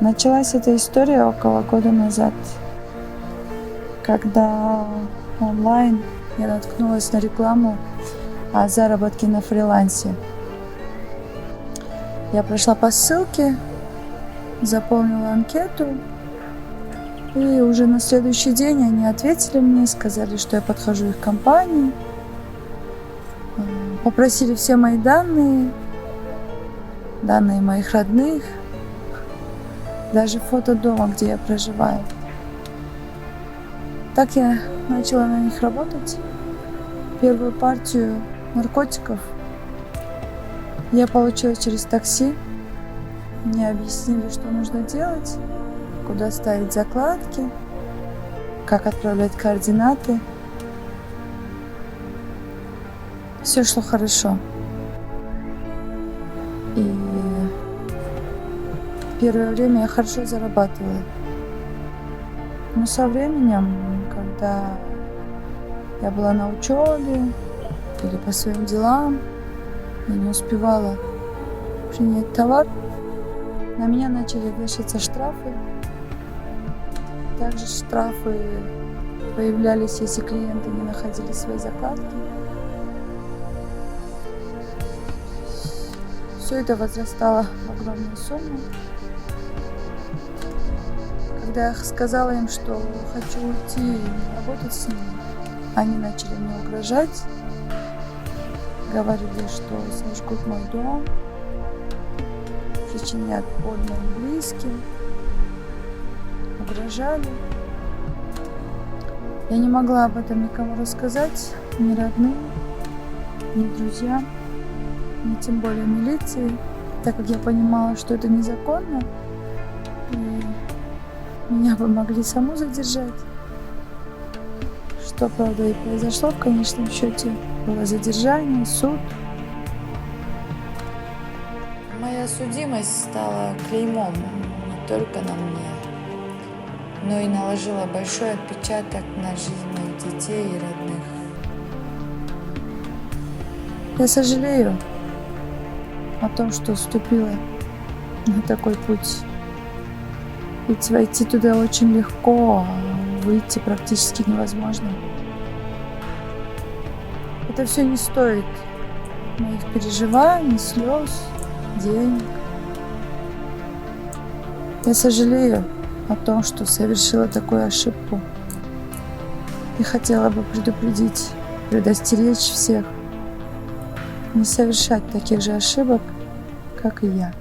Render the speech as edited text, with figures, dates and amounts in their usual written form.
Началась эта история около года назад, когда онлайн я наткнулась на рекламу о заработке на фрилансе. Я прошла по ссылке, заполнила анкету, и уже на следующий день они ответили мне, сказали, что я подхожу их компании, попросили все мои данные моих родных, даже фото дома, где я проживаю. Так я начала на них работать. Первую партию наркотиков я получила через такси. Мне объяснили, что нужно делать, куда ставить закладки, как отправлять координаты. Все шло хорошо. И первое время я хорошо зарабатывала. Но со временем, когда я была на учебе или по своим делам, я не успевала принять товар, на меня начали вешаться штрафы. Также штрафы появлялись, если клиенты не находили свои закладки. Все это возрастало в огромную сумму. Когда я сказала им, что хочу уйти и не работать с ними, они начали мне угрожать, говорили, что сожгут мой дом, причинят боль моим близким, угрожали. Я не могла об этом никому рассказать, ни родным, ни друзьям, ни тем более милиции, так как я понимала, что это незаконно, и меня бы могли саму задержать. Что, правда, и произошло в конечном счете. Было задержание, суд. Моя судимость стала клеймом не только на мне, но и наложила большой отпечаток на жизнь моих детей и родных. Я сожалею о том, что вступила на такой путь. Ведь войти туда очень легко, а выйти практически невозможно. Это все не стоит моих переживаний, слез, денег. Я сожалею о том, что совершила такую ошибку. И хотела бы предупредить, предостеречь всех не совершать таких же ошибок, как и я.